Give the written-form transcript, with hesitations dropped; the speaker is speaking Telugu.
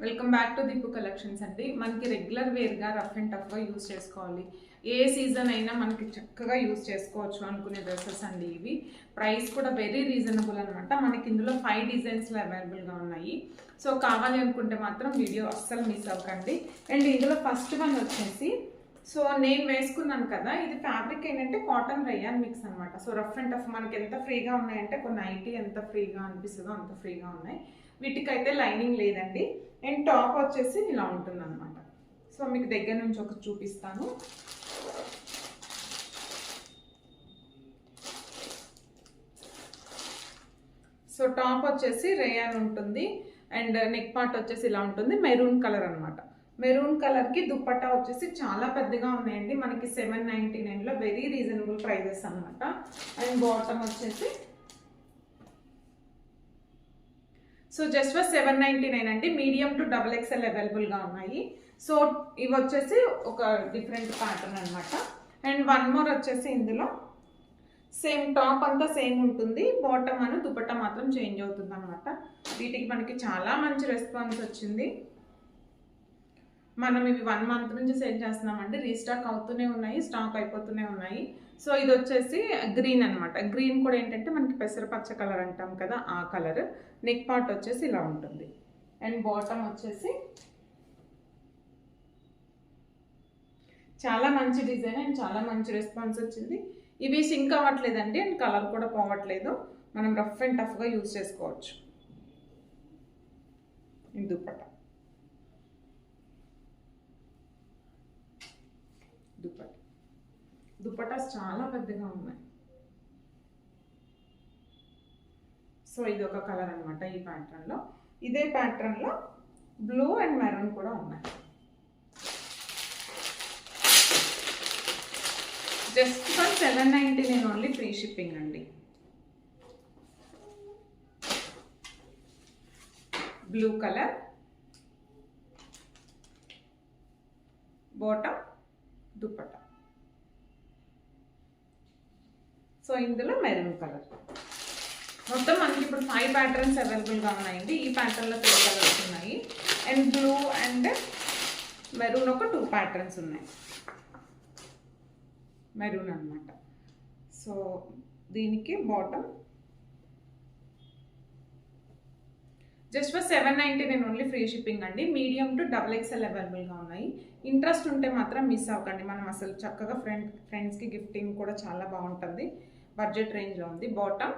Welcome back to Deepu collections అండి. మనకి రెగ్యులర్ వేర్గా రఫ్ అండ్ టఫ్గా యూజ్ చేసుకోవాలి, ఏ సీజన్ అయినా మనకి చక్కగా యూజ్ చేసుకోవచ్చు అనుకునే డ్రెస్సెస్ అండి ఇవి. ప్రైస్ కూడా వెరీ రీజనబుల్ అనమాట. మనకి ఇందులో 5 డిజైన్స్లో అవైలబుల్గా ఉన్నాయి. సో కావాలి అనుకుంటే మాత్రం వీడియో అస్సలు మిస్ అవ్వకండి. అండ్ ఇందులో ఫస్ట్ వన్ వచ్చేసి, సో నేను వేసుకున్నాను కదా, ఇది ఫ్యాబ్రిక్ ఏంటంటే కాటన్ రేయాన్ మిక్స్ అనమాట. సో రఫ్ అండ్ టఫ్ మనకి ఎంత ఫ్రీగా ఉన్నాయంటే కొన్ని నైటీ ఎంత ఫ్రీగా అనిపిస్తుందో అంత ఫ్రీగా ఉన్నాయి. వీటికైతే లైనింగ్ లేదండి. అండ్ టాప్ వచ్చేసి ఇలా ఉంటుంది అనమాట. సో మీకు దగ్గర నుంచి ఒక చూపిస్తాను. సో టాప్ వచ్చేసి రేయాన్ ఉంటుంది అండ్ నెక్ పార్ట్ వచ్చేసి ఇలా ఉంటుంది. మెరూన్ కలర్ అనమాట. మెరూన్ కలర్కి దుప్పట్టా వచ్చేసి చాలా పెద్దగా ఉన్నాయండి. మనకి 799లో వెరీ రీజనబుల్ ప్రైజెస్ అనమాట. అండ్ బాటమ్ వచ్చేసి సో జస్ట్ ఫర్ 799 అండి. మీడియం టు XXL అవైలబుల్గా ఉన్నాయి. సో ఇవి వచ్చేసి ఒక డిఫరెంట్ ప్యాటర్న్ అనమాట. అండ్ వన్ మోర్ వచ్చేసి ఇందులో సేమ్ టాప్ అంతా సేమ్ ఉంటుంది, బాటమ్ అని దుపట్టా మాత్రం చేంజ్ అవుతుంది అనమాట. వీటికి మనకి చాలా మంచి రెస్పాన్స్ వచ్చింది. మనం ఇవి 1 మంత్ నుంచి సేల్ చేస్తున్నామండి. రీస్టాక్ అవుతూనే ఉన్నాయి, స్టాక్ అయిపోతూనే ఉన్నాయి. సో ఇది వచ్చేసి గ్రీన్ అనమాట. గ్రీన్ కూడా ఏంటంటే మనకి పెసరపచ్చ కలర్ అంటాం కదా, ఆ కలర్. నెక్ పార్ట్ వచ్చేసి ఇలా ఉంటుంది. అండ్ బాటమ్ వచ్చేసి చాలా మంచి డిజైన్ అండ్ చాలా మంచి రెస్పాన్స్ వచ్చింది. ఇవి సింక్ అవ్వట్లేదండి అండ్ కలర్ కూడా పోవట్లేదు. మనం రఫ్ అండ్ టఫ్గా యూజ్ చేసుకోవచ్చు. ఇది దుపట్టా. దుపట్టాస్ చాలా పెద్దగా ఉన్నాయి. సో ఇది ఒక కలర్ అనమాట. ఈ ప్యాటర్న్లో, ఇదే ప్యాటర్న్లో బ్లూ అండ్ మెరూన్ కూడా ఉన్నాయి. Just for 799 only, free shipping అండి. Blue colour, bottom, dupatta. So ఇందులో మెరూన్ కలర్. మొత్తం మనకి ఇప్పుడు 5 ప్యాటర్న్స్ అవైలబుల్గా ఉన్నాయండి. ఈ ప్యాటర్న్లో 3 కలర్స్ ఉన్నాయి. అండ్ బ్లూ అండ్ మెరూన్ ఒక 2 ప్యాటర్న్స్ ఉన్నాయి. మెరూన్ అనమాట. సో దీనికి bottom just for 799 only, free shipping అండి. మీడియం టు XXL అవైలబుల్గా ఉన్నాయి. ఇంట్రెస్ట్ ఉంటే మాత్రం మిస్ అవ్వకండి. మనం అసలు చక్కగా ఫ్రెండ్స్కి గిఫ్టింగ్ కూడా చాలా బాగుంటుంది. బడ్జెట్ రేంజ్లో ఉంది. బాటమ్